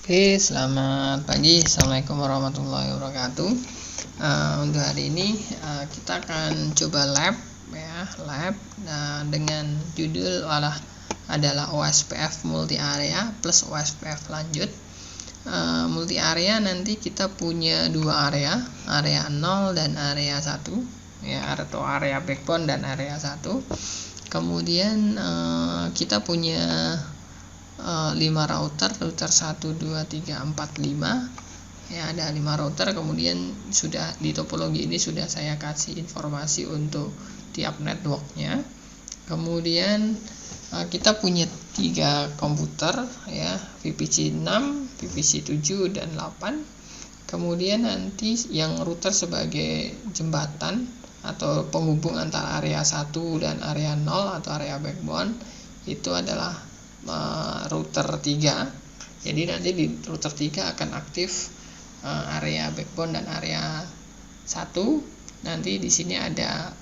Oke, selamat pagi. Assalamualaikum warahmatullahi wabarakatuh. Untuk hari ini kita akan coba lab dengan judul adalah OSPF multi area plus OSPF lanjut. Multi area nanti kita punya dua area 0 dan area 1 ya, atau area backbone dan area 1. Kemudian kita punya 5 router 1, 2, 3, 4, 5 ya, ada 5 router. Kemudian sudah di topologi ini sudah saya kasih informasi untuk tiap networknya. Kemudian kita punya 3 komputer ya, VPC 6, VPC 7 dan 8. Kemudian nanti yang router sebagai jembatan atau penghubung antara area 1 dan area 0 atau area backbone itu adalah router 3. Jadi nanti di router 3 akan aktif area backbone dan area 1. Nanti di sini ada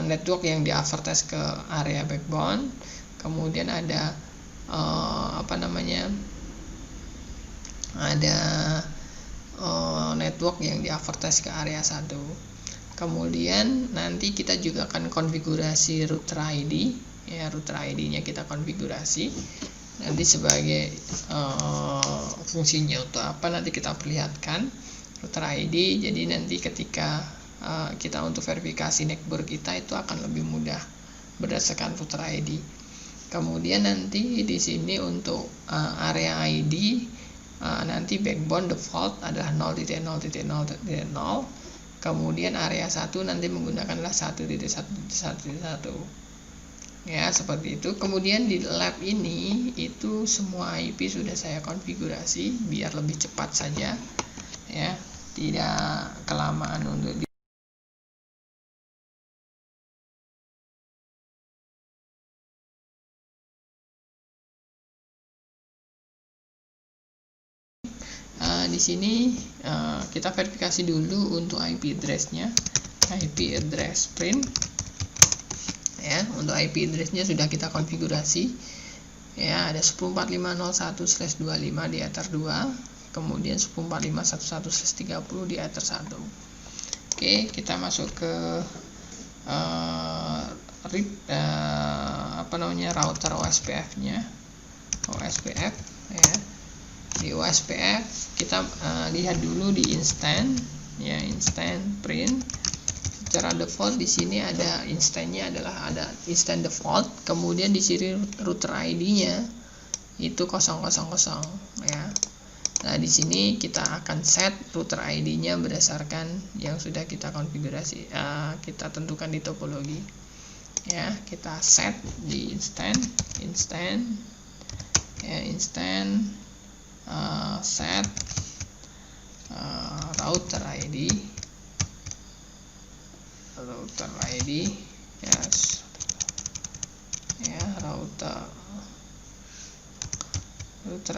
network yang di-advertise ke area backbone. Kemudian ada network yang di-advertise ke area 1. Kemudian nanti kita juga akan konfigurasi router ID ya, router ID-nya kita konfigurasi nanti sebagai fungsinya untuk apa nanti kita perlihatkan router ID. Jadi nanti ketika kita untuk verifikasi network kita itu akan lebih mudah berdasarkan router ID. Kemudian nanti di sini untuk area ID nanti backbone default adalah 0.0.0.0. Kemudian area 1 nanti menggunakanlah 1.1.1 ya, seperti itu. Kemudian di lab ini itu semua IP sudah saya konfigurasi biar lebih cepat saja ya, tidak kelamaan untuk di sini kita verifikasi dulu untuk IP address-nya, IP address print ya. Untuk IP address-nya sudah kita konfigurasi ya, ada 10.4501/25 di ether 2, kemudian 10.4511/30 di ether 1. Oke, kita masuk ke router OSPF-nya. OSPF ya. Di OSPF kita lihat dulu di instant ya, instant print. Secara default di sini ada instannya ada instant default. Kemudian di sini router ID-nya itu 000 ya. Nah, di sini kita akan set router ID-nya berdasarkan yang sudah kita konfigurasi, kita tentukan di topologi. Ya, kita set di instant set router ID yes ya, router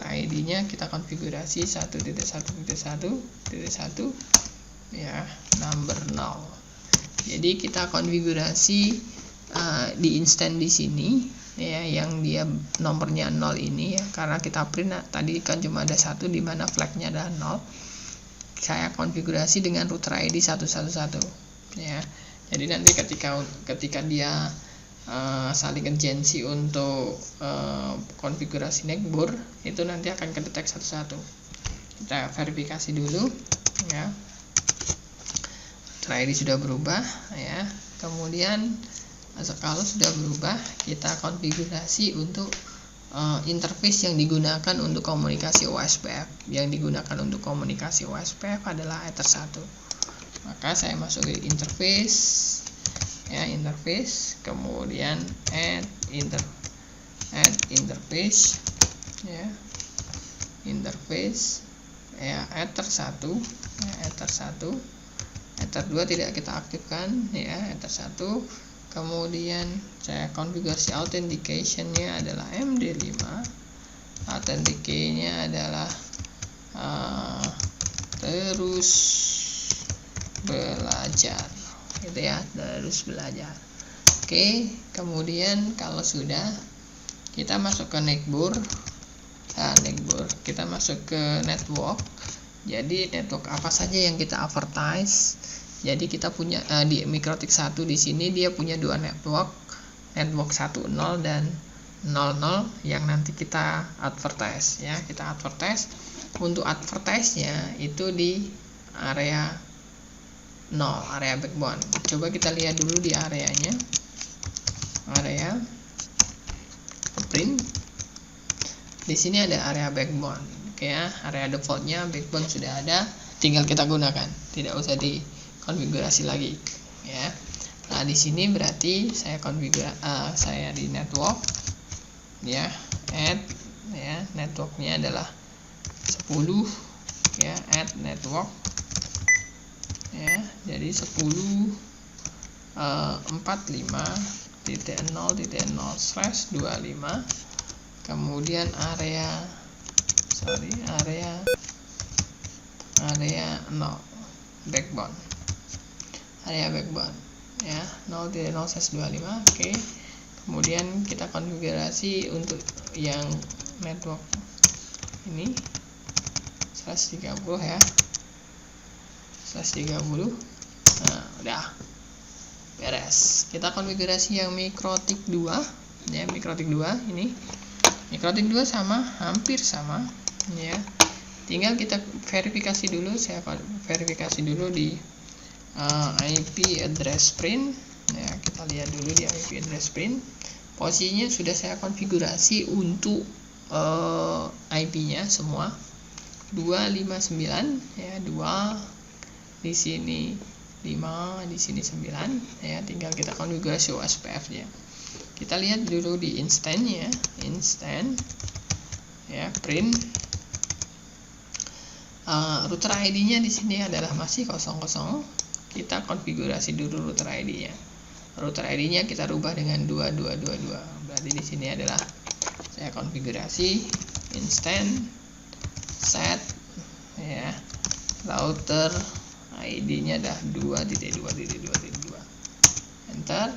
ID-nya kita konfigurasi 1.1.1.1 ya, number 0. Jadi kita konfigurasi di instant di sini ya, yang dia nomornya 0 ini ya, karena kita print tadi kan cuma ada 1 di mana flagnya ada 0. Saya konfigurasi dengan router ID 111 ya. Jadi nanti ketika dia saling urgensi untuk konfigurasi network itu nanti akan kedetek satu-satu. Kita verifikasi dulu ya. Router ID sudah berubah ya. Kemudian kalau sudah berubah, kita konfigurasi untuk interface yang digunakan untuk komunikasi OSPF. Yang digunakan untuk komunikasi OSPF adalah ether 1. Maka saya masuk ke interface ya, kemudian add interface ya, ether 1 ya, ether 2 tidak kita aktifkan ya, ether 1. Kemudian saya konfigurasi authentication-nya adalah MD5, authenticate-nya adalah terus belajar gitu ya, terus belajar. Oke, kemudian kalau sudah kita masuk ke network neckboard. Kita masuk ke network. Jadi network apa saja yang kita advertise? Jadi kita punya di Mikrotik 1 di sini dia punya dua network 10 dan 00 yang nanti kita advertise ya. Kita advertise. Untuk advertise-nya itu di area 0, area backbone. Coba kita lihat dulu di areanya. Area print. Di sini ada area backbone. Oke ya, area defaultnya backbone sudah ada, tinggal kita gunakan, tidak usah dikonfigurasi lagi ya. Nah di sini berarti saya saya di network ya, add ya, networknya adalah 10 ya, add network ya, jadi 10.45.0.0/25, kemudian area 0 backbone, area backbone ya, 0.0/25. Oke. Kemudian kita konfigurasi untuk yang network ini 130 ya, 130. Nah udah beres. Kita konfigurasi yang Mikrotik 2 ya, Mikrotik 2 ini. Mikrotik 2 sama, hampir sama ya. Tinggal kita verifikasi dulu. Saya verifikasi dulu di IP address print ya. Kita lihat dulu di IP address print. Posisinya sudah saya konfigurasi untuk IP-nya semua 259 ya, 2 di sini 5, di sini 9 ya. Tinggal kita konfigurasi OSPF-nya. Kita lihat dulu di instance-nya, instant ya, print. Router ID-nya di sini adalah masih 00. Kita konfigurasi dulu router ID-nya. Router ID-nya kita rubah dengan 2222. Berarti di sini adalah saya konfigurasi instant set ya, router ID-nya adalah 2.2.2.2. Enter.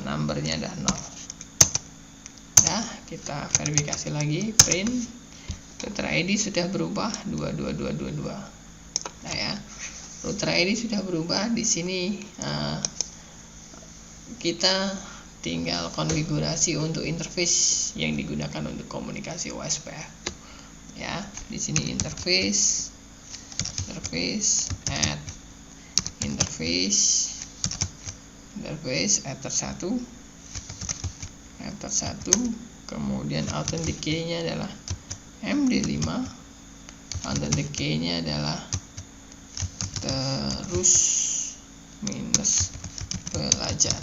Numbernya adalah 0. Nah, kita verifikasi lagi, print. Router ID sudah berubah 22222. Nah ya, router ID sudah berubah. Di sini kita tinggal konfigurasi untuk interface yang digunakan untuk komunikasi OSPF ya. Di sini interface add interface ether 1, kemudian authenticate-nya adalah MD5, authenticate-nya adalah terus minus belajar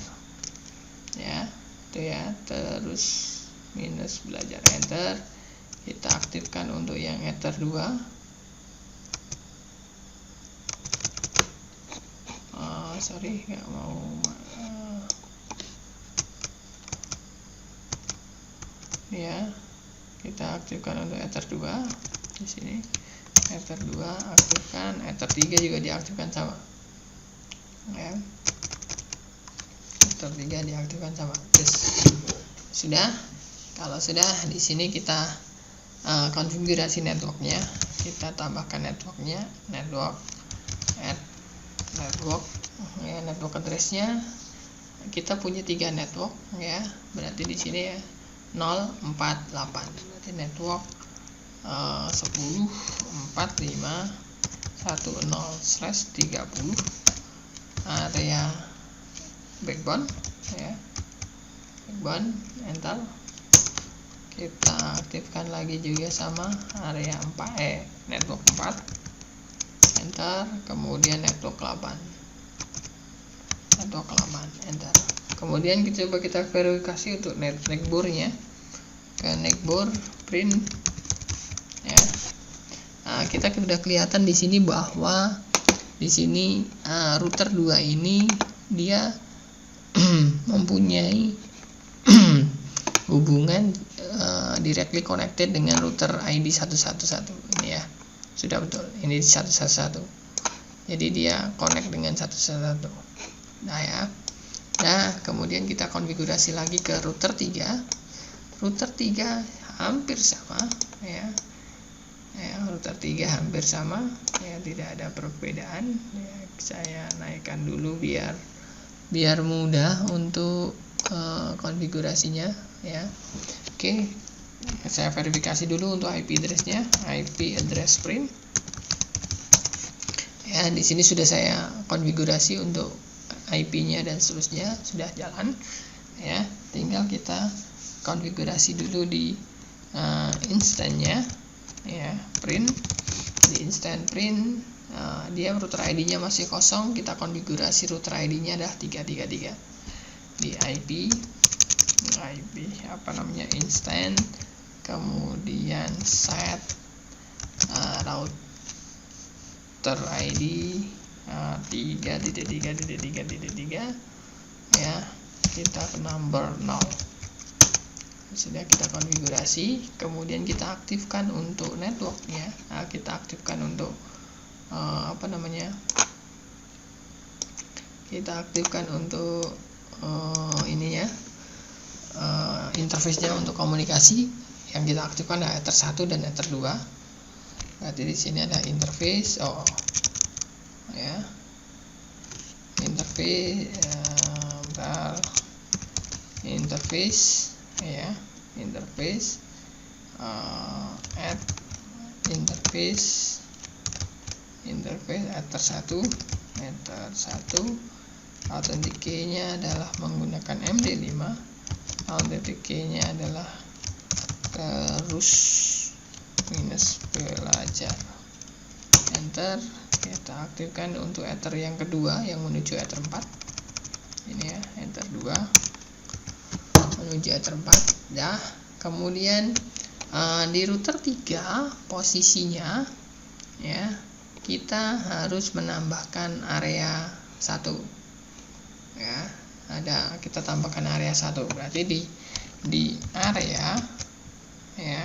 ya, itu ya, terus minus belajar. Enter. Kita aktifkan untuk yang ether 2. Sorry, nggak mau ya. Kita aktifkan untuk ether 2 di sini. Ether 2 aktifkan, ether 3 juga diaktifkan sama ya. Ether 3 diaktifkan sama. Sudah. Kalau sudah, di sini kita konfigurasi networknya. Kita tambahkan networknya, network add network ya, network addressnya kita punya 3 network ya. Berarti di sini ya 048. Berarti network 10.45.10/30 area backbone ya, backbone. Enter. Kita aktifkan lagi juga sama area 4 network 4. Enter. Kemudian network 8, enter. Kemudian coba kita verifikasi untuk neckboard-nya ke neckboard print ya. Nah, kita sudah kelihatan di sini bahwa di sini router 2 ini dia mempunyai hubungan directly connected dengan router ID 111 ini ya. Sudah betul, ini 111. Jadi dia connect dengan 111. Nah ya. Nah, kemudian kita konfigurasi lagi ke router 3. Router 3 hampir sama ya, router 3 hampir sama ya, tidak ada perbedaan ya. Saya naikkan dulu biar mudah untuk konfigurasinya ya. Oke, saya verifikasi dulu untuk IP address-nya, IP address print ya. Di sini sudah saya konfigurasi untuk IP-nya dan seterusnya sudah jalan ya. Tinggal kita konfigurasi dulu di instannya ya, print di instant print. Dia router ID-nya masih kosong, kita konfigurasi router ID-nya adalah 333 di IP apa namanya, instant, kemudian set router ID 3.3.3.3 ya, kita ke number 0. Sudah kita konfigurasi, kemudian kita aktifkan untuk networknya. Kita aktifkan untuk kita aktifkan untuk ininya, interface-nya untuk komunikasi. Yang kita aktifkan ada Ether 1 dan Ether 2. Berarti di sini ada interface ya, interface ya, interface add interface Ether 1 authenticate-nya adalah menggunakan MD5, authenticate-nya adalah terus minus pelajar, enter. Kita aktifkan untuk Ether yang kedua yang menuju Ether 4 ini ya, Ether 2 menuju Ether 4 ya. Kemudian di router 3 posisinya ya, kita harus menambahkan area 1 ya, kita tambahkan area 1. Berarti di area ya,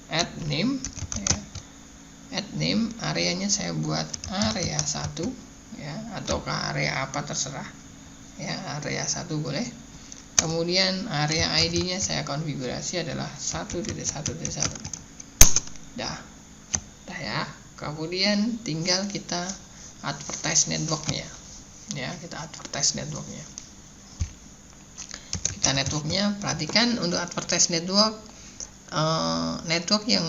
add name ya, add name, areanya saya buat area 1 ya, atau ke area apa terserah ya, area 1 boleh. Kemudian area ID-nya saya konfigurasi adalah 1.1.1. dah ya. Kemudian tinggal kita advertise networknya ya, kita advertise networknya. Kita networknya, perhatikan untuk advertise network, network yang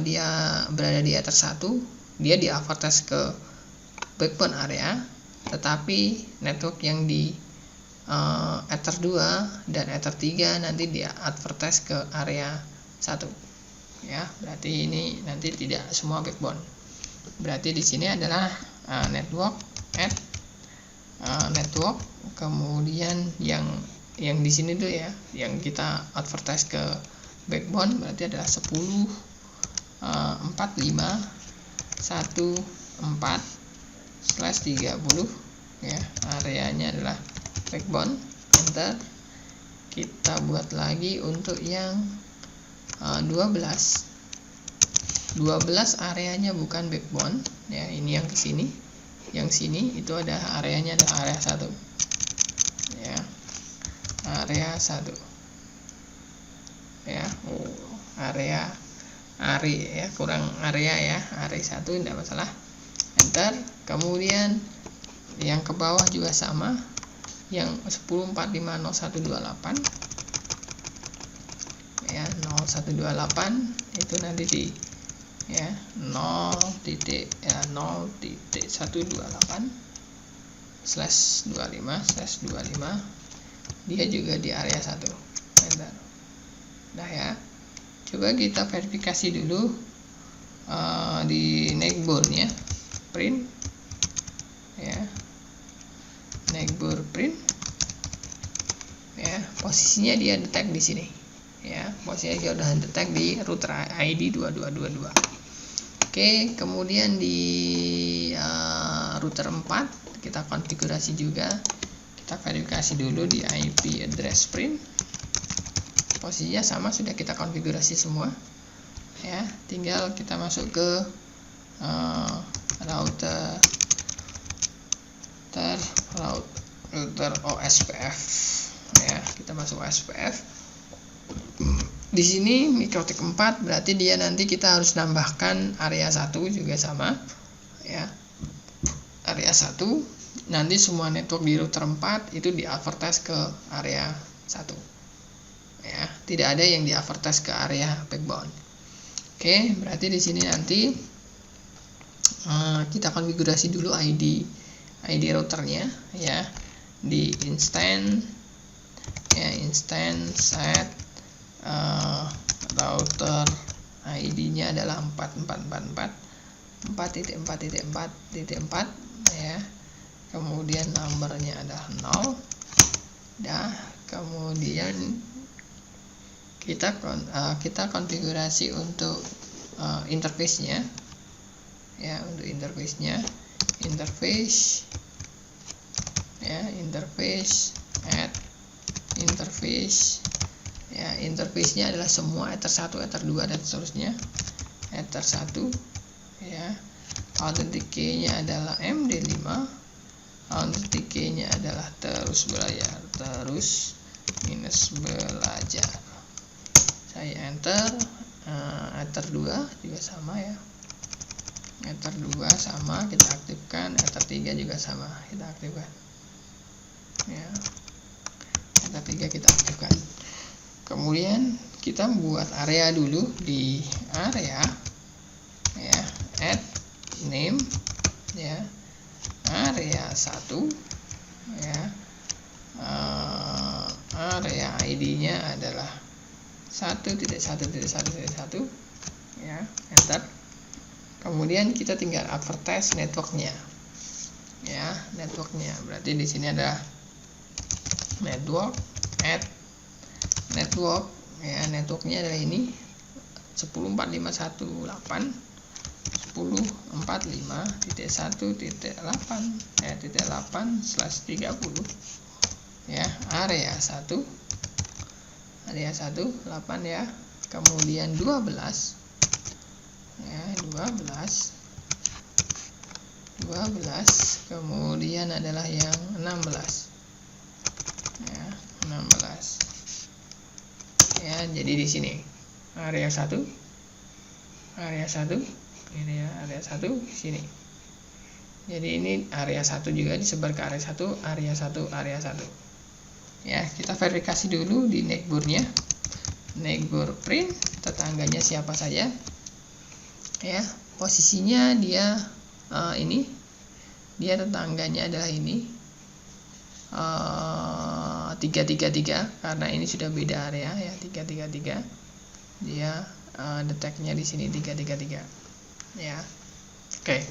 dia berada di Ether 1 dia di advertise ke backbone area, tetapi network yang di Ether 2 dan Ether 3 nanti dia advertise ke area 1 ya. Berarti ini nanti tidak semua backbone. Berarti di sini adalah network, add network, kemudian yang di sini tuh ya, yang kita advertise ke backbone berarti adalah 10.45.1.4/30 ya, areanya adalah backbone, enter. Kita buat lagi untuk yang 12 areanya bukan backbone ya, ini yang kesini, yang sini itu ada areanya, ada area 1 ya, area 1 ya, area ya, kurang area ya, area 1 tidak masalah, enter. Kemudian yang ke bawah juga sama, yang 10.45.0128 ya, 0128 itu nanti di ya 0.128/25/25 dia juga di area 1, enter. Nah ya, coba kita verifikasi dulu di neckboard-nya, print ya, neckboard print ya, posisinya dia detect di sini ya, posisinya dia udah detect di router ID 2222. Oke, kemudian di router 4 kita konfigurasi juga, kita verifikasi dulu di IP address print, posisinya sama, sudah kita konfigurasi semua ya. Tinggal kita masuk ke router OSPF ya, kita masuk OSPF. Di sini mikrotik 4, berarti dia nanti kita harus nambahkan area 1 juga sama ya. Area 1 nanti semua network di router 4 itu di advertise ke area 1 ya, tidak ada yang di advertise ke area backbone. Oke, berarti di sini nanti kita konfigurasi dulu ID routernya ya, di instance ya, instance set router ID-nya adalah 4444 ya, kemudian nomornya adalah 0 dah, kemudian kita konfigurasi untuk interface-nya ya, untuk interface-nya interface add interface ya, interface-nya adalah semua ether 1, ether 2 dan seterusnya. Ether 1 ya, authentic key-nya adalah MD5, authentic key-nya adalah terus belajar, terus minus belajar. Saya enter. Ether 2 juga sama ya, ether 2 sama kita aktifkan, ether 3 juga sama kita aktifkan ya, ether 3 kita aktifkan. Kemudian kita buat area dulu di area ya, add name ya, area 1 ya, area ID-nya adalah 1.1.1.1 ya, enter. Kemudian kita tinggal advertise networknya ya, networknya berarti di sini ada network, add network ya, networknya adalah ini 10.45.1.8/8/30 ya, area 1 8 ya, kemudian 12 ya, 12 kemudian adalah yang 16 ya, 16 ya. Jadi di sini area 1 ini ya, area 1 sini. Jadi ini area 1 juga disebar ke area 1 ya. Kita verifikasi dulu di neighbor-nya, neighbor print tetangganya siapa saja ya, posisinya dia ini, dia tetangganya adalah ini 333 karena ini sudah beda area ya, 333 dia detect-nya di sini 333 ya. Oke.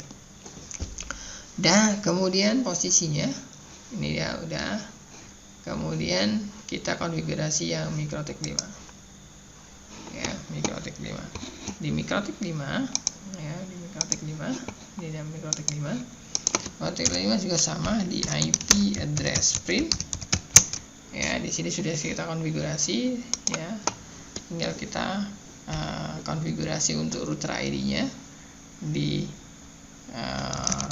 Dan kemudian posisinya ini dia udah. Kemudian kita konfigurasi yang mikrotik 5 ya, mikrotik 5. Di mikrotik 5 ya, di mikrotik 5, di dalam mikrotik 5 juga sama di IP address print ya. Di sini sudah kita konfigurasi ya, tinggal kita konfigurasi untuk router ID-nya di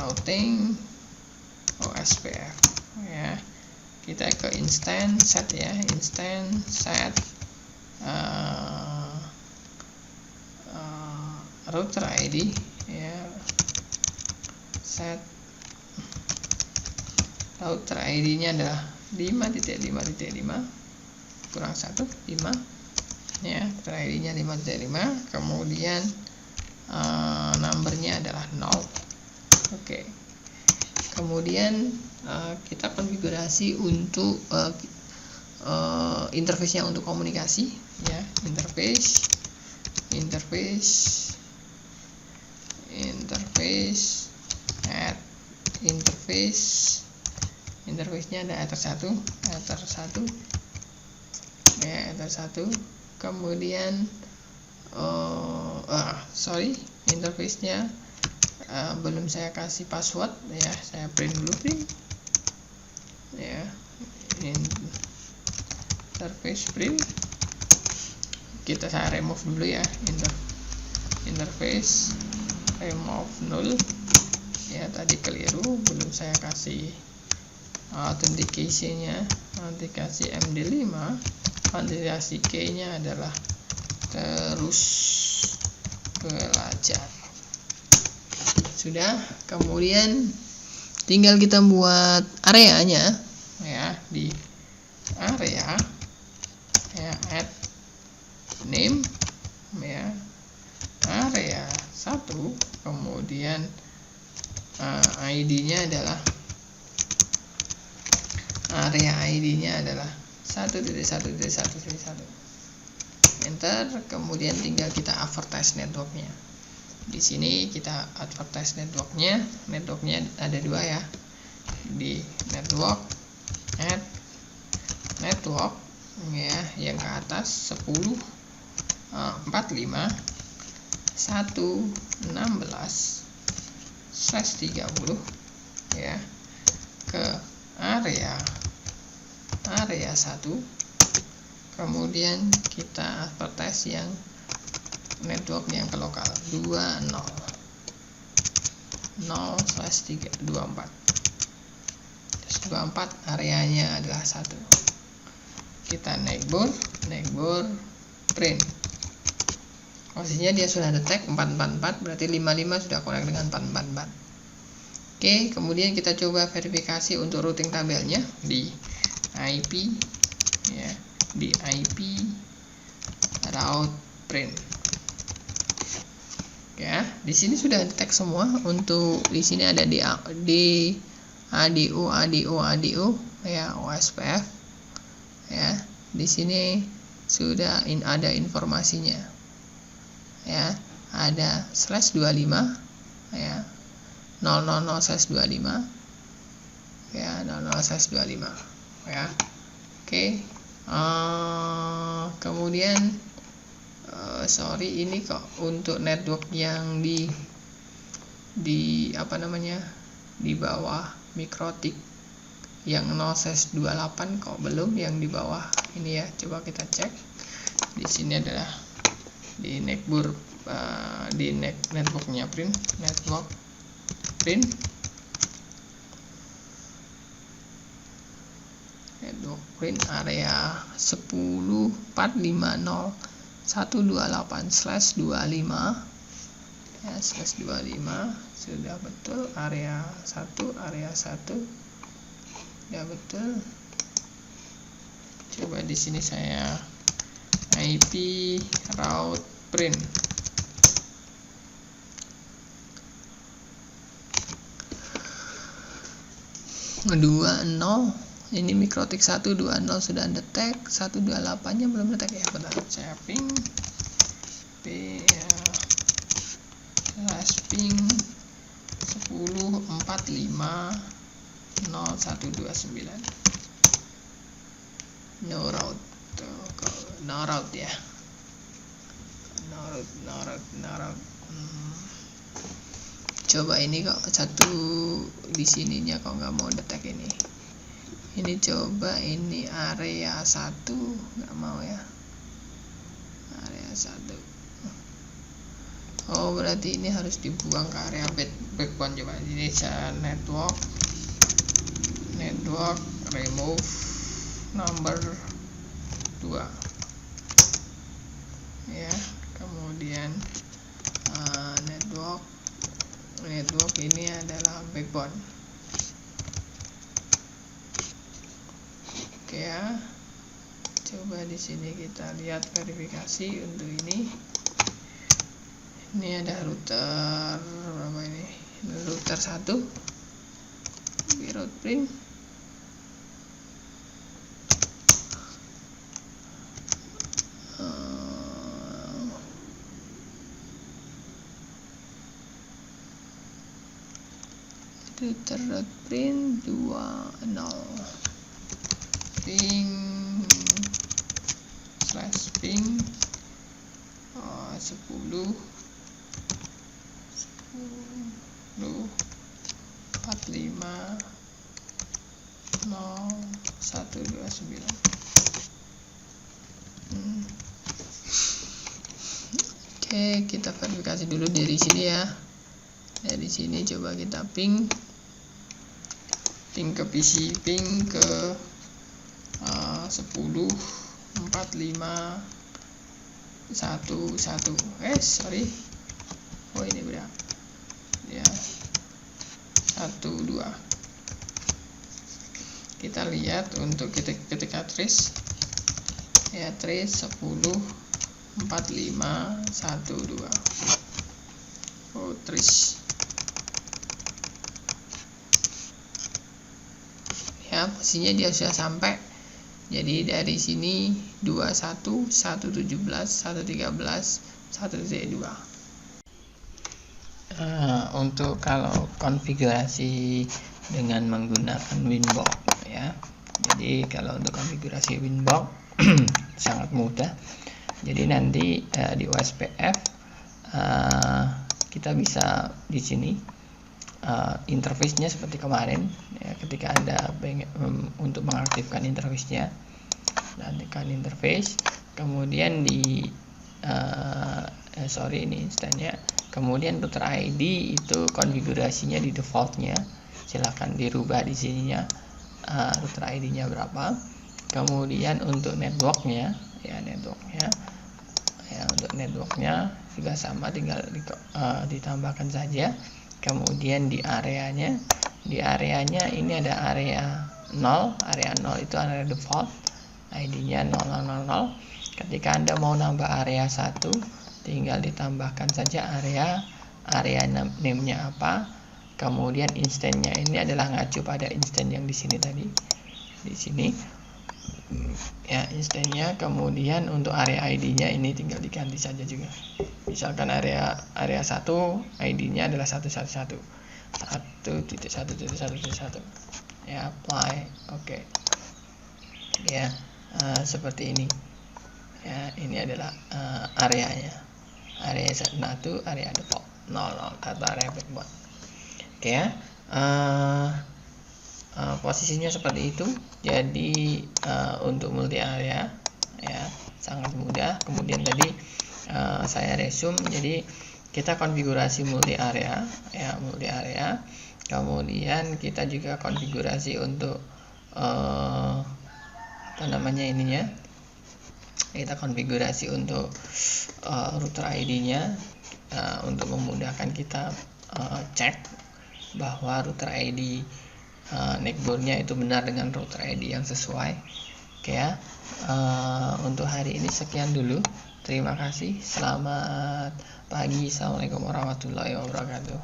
routing OSPF ya. Kita ke instance set ya, instance set router ID ya, set router ID-nya adalah 5.5.5 kurang 1 5 ya, router ID-nya 5.5, kemudian numbernya adalah 0. Oke. Kemudian kita konfigurasi untuk interface-nya untuk komunikasi ya, interface add interface-nya ada ether 1 ya, ether 1. Kemudian interface-nya belum saya kasih password ya, saya print dulu ya, interface print, saya remove dulu ya, interface remove null ya, tadi keliru belum saya kasih authentication-nya nanti kasih MD5, nanti kasih key-nya adalah terus belajar. Sudah, kemudian tinggal kita buat areanya ya, di area ya, add name ya, area 1, kemudian ID-nya adalah area ID-nya adalah 1.1.1.1. Enter, kemudian tinggal kita advertise networknya. Di sini kita advertise networknya ada 2 ya, di network, add network ya, yang ke atas 10 45 116/30 ya, ke area 1, kemudian kita advertise yang network yang ke lokal 20.0/324. Areanya adalah 1. Kita neighbor print. Posisinya dia sudah detect 444, berarti 55 sudah connect dengan 444. Oke, kemudian kita coba verifikasi untuk routing tabelnya di IP ya, di IP route print. Ya, di sini sudah detect semua. Untuk di sini ada di ADO ya, OSPF ya. Di sini sudah ada informasinya ya, ada /25 ya, 000/25 ya, 00/25 ya. Oke, kemudian sorry, ini kok untuk network yang di apa namanya, di bawah Mikrotik yang 0/28 kok belum yang di bawah ini ya. Coba kita cek. Di sini adalah di neighbor di networknya print, network print area 10.450/128/25 ya, /25 sudah betul. Area 1 sudah betul. Coba di sini saya IP route print. Kedua 0, ini Mikrotik 120 sudah detect, 128 nya belum detect ya. Bentar, saya ping ping 10.45.0129 no route ya, no route. Coba ini kok satu di sininya kok nggak mau detect ini coba ini area 1 nggak mau ya, area 1. Oh, berarti ini harus dibuang ke area backbone. Coba ini saya network remove number 2 ya, kemudian network ini adalah backbone. Oke ya, coba di sini kita lihat verifikasi untuk ini ada router berapa ini, router 1 di route print. Router route print 20 ping /ping 10.45.0129. Oke, kita verifikasi dulu dari sini ya. Dari sini coba kita ping ke PC, ping ke 10 4 5 1 1 sorry, oh ini berapa ya, 1 2. Kita lihat untuk ketika trace ya, trace 10 4 5 1 2. Oh, trace ya, posisinya dia sudah sampai. Jadi dari sini 21 1 17 1 13 1 2. Untuk kalau konfigurasi dengan menggunakan Winbox ya, jadi kalau untuk konfigurasi Winbox sangat mudah. Jadi nanti di OSPF kita bisa di sini interface-nya seperti kemarin ya, ketika Anda untuk mengaktifkan interface-nya, dan tekan interface, kemudian di ini instannya, kemudian router ID itu konfigurasinya di defaultnya, silahkan dirubah di sininya router ID-nya berapa. Kemudian untuk networknya untuk networknya juga sama, tinggal ditambahkan saja. Kemudian di areanya ini ada area 0 itu area default, ID-nya 0000. Ketika Anda mau nambah area 1, tinggal ditambahkan saja area name-nya apa. Kemudian instance-nya ini adalah ngacu pada instance yang di sini tadi, di sini ya instance-nya. Kemudian untuk area ID-nya ini tinggal diganti saja juga. Misalkan area 1 ID-nya adalah 111 1.1.1.1 ya, apply, oke. Ya, seperti ini ya, ini adalah areanya, area 1 area default 00 atau area backbone. Oke ya, posisinya seperti itu. Jadi untuk multi area ya sangat mudah. Kemudian tadi saya resume, jadi kita konfigurasi multi area ya, kemudian kita juga konfigurasi untuk kita konfigurasi untuk router ID-nya untuk memudahkan kita cek bahwa router ID neckboard-nya itu benar dengan router ID yang sesuai. Oke ya, untuk hari ini sekian dulu. Terima kasih. Selamat pagi. Assalamualaikum warahmatullahi wabarakatuh.